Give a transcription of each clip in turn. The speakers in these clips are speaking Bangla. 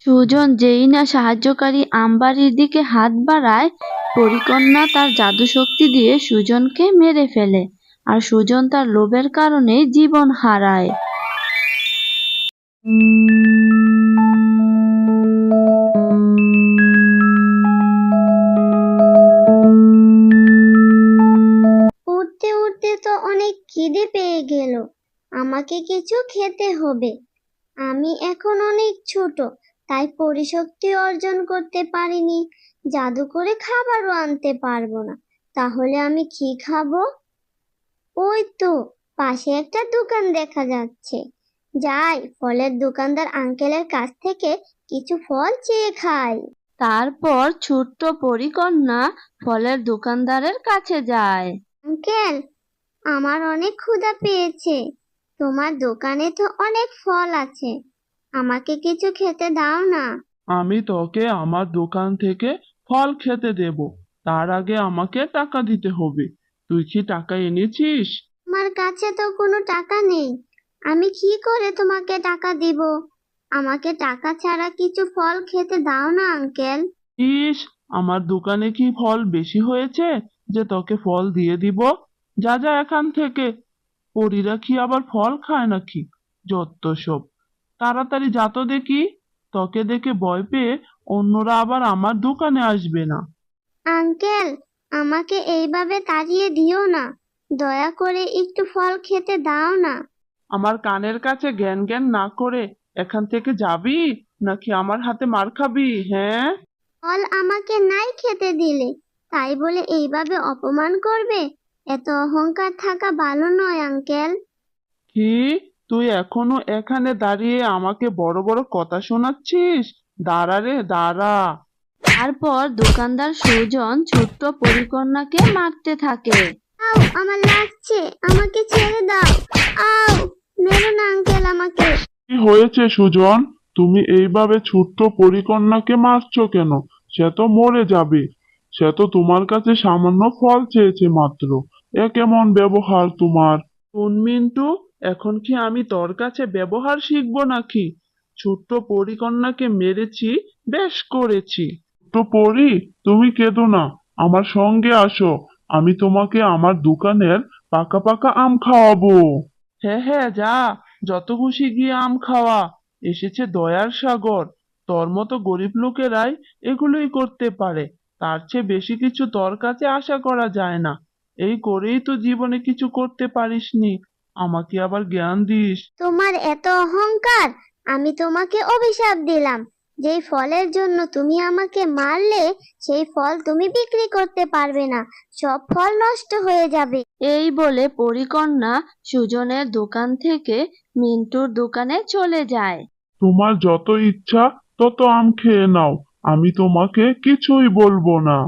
সুজন যেই না সাহায্যকারী আমবাড়ির দিকে হাত বাড়ায়, পরীকন্যা তার জাদুশক্তি দিয়ে সুজনকে মেরে ফেলে, আর সুজন তার লোভের কারণে জীবন হারায়। উঠতে উঠতে তো অনেক খিদে পেয়ে গেল, আমাকে কিছু খেতে হবে। আমি এখন অনেক ছোট, তাই পরিশক্তি অর্জন করতে পারিনি, জাদু করে খাবারও আনতে পারবো না। তাহলে আমি কি খাবো? ওই তো পাশে একটা দোকান দেখা যাচ্ছে, যাই ফলের দোকানদার আঙ্কেলের কাছ থেকে কিছু ফল চেয়ে খাই। তারপর ছোট্ট পরীকন্যা ফলের দোকানদারের কাছে যায়। আঙ্কেল, আমার অনেক ক্ষুধা পেয়েছে, তোমার দোকানে তো অনেক ফল আছে, আমাকে কিছু খেতে দাও না। আমি তোকে আমার দোকান থেকে ফল খেতে দেব, তার আগে আমাকে টাকা দিতে হবে। তুই কি টাকা এনেছিস? আমার কাছে তো কোনো টাকা নেই, আমি কি করে তোমাকে টাকা দিব? আমাকে টাকা ছাড়া কিছু ফল খেতে দাও না আঙ্কেল। ইস, আমার দোকানে কি ফল বেশি হয়েছে যে তোকে ফল দিয়ে দিব? যা যা এখান থেকে। পরীরা কি আবার ফল খায় নাকি? যত সব। তাড়াতাড়ি যা তো দেখি, তোকে দেখে ভয় পেয়ে অন্যরা আবার আমার দোকানে আসবে না। আঙ্কেল, আমাকে এইভাবে তাড়িয়ে দিও না, দয়া করে একটু ফল খেতে দাও না। আমার কানের কাছে জ্ঞান জ্ঞান না করে এখান থেকে যাবি, নাকি আমার হাতে মার খাবি? হ্যাঁ, ফল আমাকে নাই খেতে দিলে, তাই বলে এইভাবে অপমান করবে? এত অহংকার থাকা ভালো নয় আঙ্কেল। কি? তুই এখনো এখানে দাঁড়িয়ে আমাকে বড় বড় কথা শোনাচ্ছিস? দাঁড়া রে, দাঁড়া। তারপর দোকানদার সুজন ছোট্ট পরীকন্যাকে মারতে থাকে। আউ, আমার লাগছে, আমাকে ছেড়ে দাও। আউ, মেরো না আঙ্কেল আমাকে। কি হয়েছে সুজন? তুমি এইভাবে ছোট্ট পরিকন্যাকে মারছো কেন? সে তো মরে যাবে। সে তো তোমার কাছে সামান্য ফল চেয়েছে মাত্র। এ কেমন ব্যবহার তোমার? কোন মিন্টু, এখন কি আমি তোর কাছে ব্যবহার শিখবো নাকি? ছোট্ট পরিকন্যাকে মেরেছি, বেশ করেছি। ছোট্ট পরি, তুমি কেঁদো না, আমার সঙ্গে আসো। আমি তোমাকে আমার দোকানের পাকা পাকা আম খাওয়াবো। হ্যাঁ হ্যাঁ, যা, যত খুশি গিয়ে আম খাওয়া। এসেছে দয়ার সাগর। তোর মতো গরিব লোকেরাই এগুলোই করতে পারে। তার চেয়ে বেশি কিছু তোর কাছে আশা করা যায় না। এই করেই তো জীবনে কিছু করতে পারিসনি, আমাকে আবার জ্ঞান দিস। তোমার এত অহংকার! আমি তোমাকে অভিশাপ দিলাম, যেই ফলের জন্য তুমি আমাকে মারলে সেই ফল তুমি বিক্রি করতে পারবে না, সব ফল নষ্ট হয়ে যাবে। এই বলে পরীকন্যা সুজনের দোকান থেকে মিন্টুর দোকানে চলে যায়। তোমার যত ইচ্ছা তত আম খেয়ে নাও, আমি তোমাকে কিছুই বলবো না।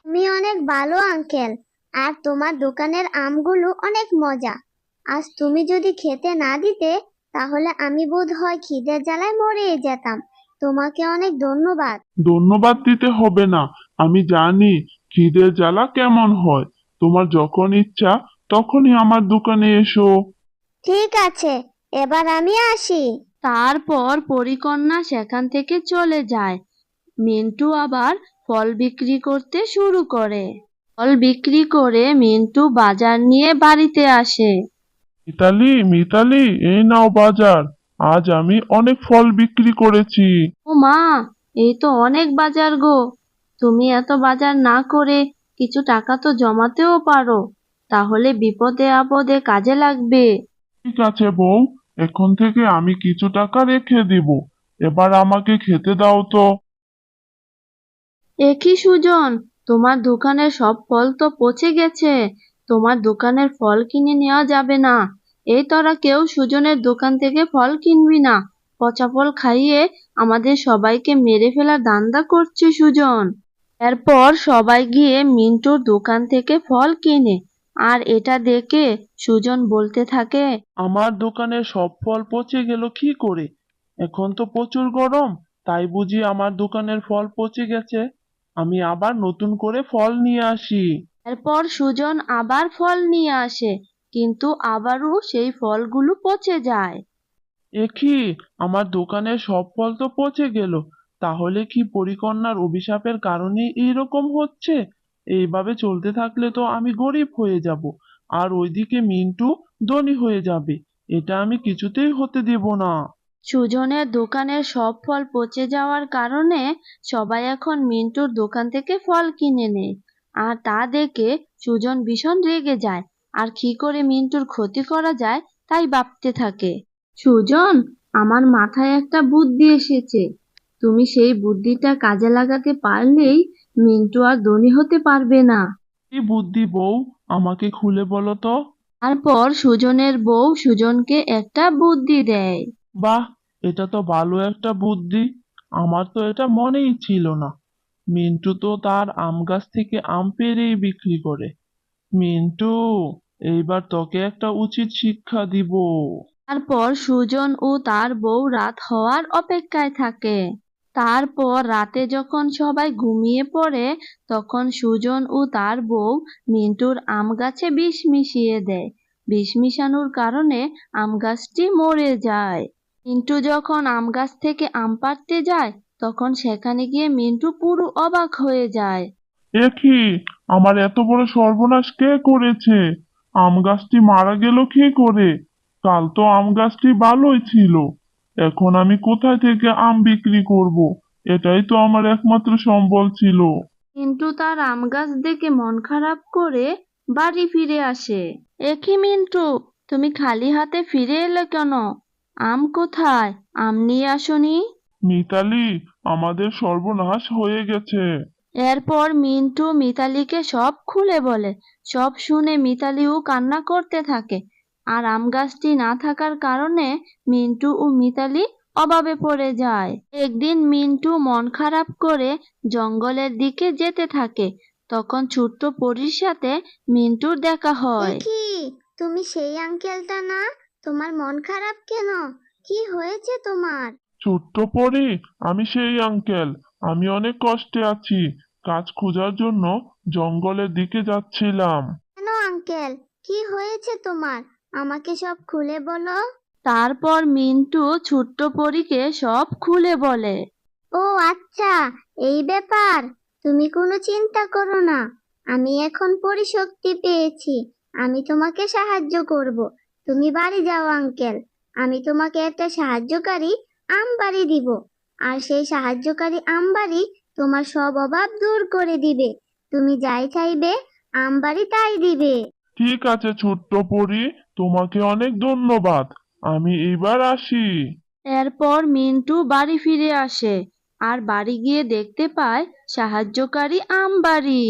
তুমি অনেক ভালো আঙ্কেল, আর তোমার দোকানের আমগুলো অনেক মজা। আজ তুমি যদি খেতে না দিতে, তাহলে আমি বোধ হয় খিদের জ্বালায় মরে যেতাম। তোমাকে অনেক ধন্যবাদ। ধন্যবাদ দিতে হবে না, আমি জানি খিদের জ্বালা কেমন হয়। তোমার যখন ইচ্ছা তখনই আমার দোকানে এসো। ঠিক আছে, এবার আমি আসি। তারপর পরীকন্যা সেখান থেকে চলে যায়। মিন্টু আবার ফল বিক্রি করতে শুরু করে। ফল বিক্রি করে মিন্টু বাজার নিয়ে বাড়িতে আসে। মিতালি, মিতালি, এই নাও বাজার। আজ আমি অনেক ফল বিক্রি করেছি। ও মা, এই তো অনেক বাজার গো। তুমি এত বাজার না করে কিছু টাকা তো জমাতেও পারো, তাহলে বিপদে আপদে কাজে লাগবে। ঠিক আছে বউ, এখন থেকে আমি কিছু টাকা রেখে দিব। এবার আমাকে খেতে দাও তো। এ কি সুজন, তোমার দোকানের সব ফল তো পচে গেছে। তোমার দোকানের ফল কিনে নেওয়া যাবে না। এই তোরা কেউ সুজনের দোকান থেকে ফল কিনবি না। পচা ফল খাইয়ে আমাদের সবাইকে মেরে ফেলার ধান্দা করছে সুজন। এরপর সবাই গিয়ে মিন্টুর দোকান থেকে ফল কেনে, আর এটা দেখে সুজন বলতে থাকে। আমার দোকানের সব ফল পচে গেল কি করে? এখন তো প্রচুর গরম, তাই বুঝি আমার দোকানের ফল পচে গেছে। আমি আবার নতুন করে ফল নিয়ে আসি। এরপর সুজন আবার ফল নিয়ে আসে, কিন্তু আবারও সেই ফলগুলো পচে যায়। এ কি, আমার দোকানের সব ফল তো পচে গেল। তাহলে কি পরিকন্যার অভিশাপের কারণে এইরকম হচ্ছে? এইভাবে চলতে থাকলে তো আমি গরিব হয়ে যাব, আর ওইদিকে মিন্টু ধনী হয়ে যাবে। এটা আমি কিছুতেই হতে দেব না। সুজনের দোকানের সব ফল পচে যাওয়ার কারণে সবাই এখন মিন্টুর দোকান থেকে ফল কিনে নেয়। আর তা দেখে সুজন ভীষণ রেগে যায়, আর কি করে মিন্টুর ক্ষতি করা যায় তাই ভাবতে থাকে। সুজন, আমার মাথায় একটা বুদ্ধি এসেছে। তুমি সেই বুদ্ধিটা কাজে লাগাতে পারলেই মিন্টু আর ধনী হতে পারবে না। কি বুদ্ধি বউ, আমাকে খুলে বলো তো। তারপর সুজনের বউ সুজনকে একটা বুদ্ধি দেয়। বাহ, এটা তো ভালো একটা বুদ্ধি। আমার তো এটা মনেই ছিল না। মিন্টু তো তার আম গাছ থেকে আম পেড়েই বিক্রি করে। মিন্টু, এইবার তোকে একটা উচিত শিক্ষা দিব। তারপর সুজন ও তার বউ রাত হওয়ার অপেক্ষায় থাকে। তারপর রাতে যখন সবাই ঘুমিয়ে পড়ে, তখন সুজন ও তার বউ মিন্টুর আম গাছে বিষ মিশিয়ে দেয়। বিষ মিশানোর কারণে আম গাছটি মরে যায়। মিন্টু যখন আম গাছ থেকে আম পাড়তে যায়, তখন সেখানে গিয়ে মিন্টু পুরো অবাক হয়ে যায়। এ কি, আমার এত বড় সর্বনাশ কে করেছে? আম গাছটি মারা গেল কি করে? কাল তো আম গাছটি ভালোই ছিল। এখন আমি কোথায় থেকে আম বিক্রি করব? এটাই তো আমার একমাত্র সম্বল ছিল। মিন্টু তার আম গাছ দেখে মন খারাপ করে বাড়ি ফিরে আসে। এ কি মিন্টু, তুমি খালি হাতে ফিরে এলে কেন? আম কোথায়? আম নিয়ে আসোনি? মিতালি, আমাদের সর্বনাশ হয়ে গেছে। এরপর মিন্টু মিতালিকে সব খুলে বলে। সব শুনে মিতালিও কান্না করতে থাকে। আর আম গাছটি না থাকার কারণে মিন্টু ও মিতালি অভাবে পড়ে যায়। একদিন মিন্টু মন খারাপ করে জঙ্গলের দিকে যেতে থাকে। তখন ছোট্ট পরীর সাথে মিন্টুর দেখা এ হয়। কি, তুমি সেই আঙ্কেলটা না? তোমার মন খারাপ কেন? কি হয়েছে তোমার? ছোট্ট পরি, আমি সেই আঙ্কেল। আমি অনেক কষ্টে আছি। কাজ খোঁজার জন্য জঙ্গলের দিকে যাচ্ছিলাম। কেন আঙ্কেল, কি হয়েছে তোমার? আমাকে সব খুলে বলো। তারপর মিন্টু ছোট্ট পরীকে সব খুলে বলে। ও আচ্ছা, এই ব্যাপার। তুমি কোনো চিন্তা করো না, আমি এখন পরিশক্তি পেয়েছি। আমি তোমাকে সাহায্য করব। তুমি বাড়ি যাও আঙ্কেল। আমি তোমাকে একটা সাহায্যকারী আমবাড়ি দিব। আর সেই সাহায্যকারী আমবাড়ি তোমার সব অভাব দূর করে দিবে। তুমি যাই চাইবে আমবাড়ি তাই দিবে। ঠিক আছে ছোট্ট পরি, তোমাকে অনেক ধন্যবাদ। আমি এবার আসি। এরপর মিন্টু বাড়ি ফিরে আসে, আর বাড়ি গিয়ে দেখতে পায় সাহায্যকারী আমবাড়ি।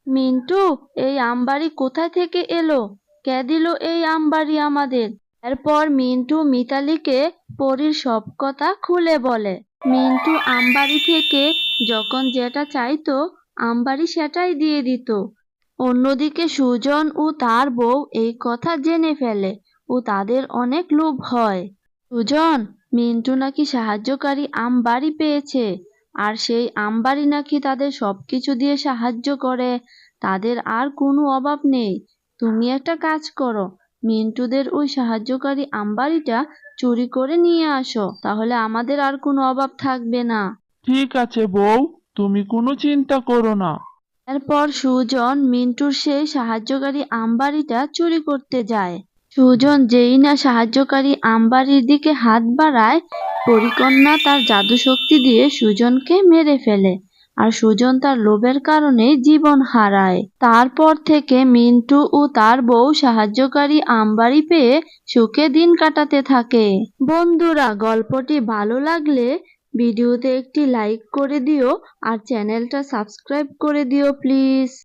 মিন্টু, এই আমবাড়ি কোথা থেকে এলো? কে দিল এই আমবাড়ি আমাদের? এরপর মিন্টু মিতালিকে পরীর সব কথা খুলে বলে। মিন্টু আমবাড়ি থেকে যখন যেটা চাইতো আমবাড়ি সেটাই দিয়ে দিত। অন্যদিকে সুজন ও তার বউ এই কথা জেনে ফেলে ও তাদের অনেক লোভ হয়। সুজন, মিন্টু নাকি সাহায্যকারী আমবাড়ি পেয়েছে, আর সেই আমবাড়ি নাকি তাদের সবকিছু দিয়ে সাহায্য করে। তাদের আর কোনো অভাব নেই। তুমি একটা কাজ করো, মিন্টুদের ওই সাহায্যকারী আমবাড়িটা চুরি করে নিয়ে আসো, তাহলে আমাদের আর কোনো অভাব থাকবে না। ঠিক আছে বউ, তুমি কোনো চিন্তা করো না। এরপর সুজন মিন্টুর সেই সাহায্যকারী আমবাড়িটা চুরি করতে যায়। সুজন যেই না সাহায্যকারী আমবাড়ির দিকে হাত বাড়ায়, পরিকন্যা তার জাদুশক্তি দিয়ে সুজনকে মেরে ফেলে। আর সুজন তার লোভের কারণে জীবন হারায়। তারপর থেকে মিন্টু ও তার বউ সাহায্যকারী আমবাড়ি পেয়ে সুখে দিন কাটাতে থাকে। বন্ধুরা, গল্পটি ভালো লাগলে ভিডিওতে একটি লাইক করে দিও আর চ্যানেলটা সাবস্ক্রাইব করে দিও প্লিজ।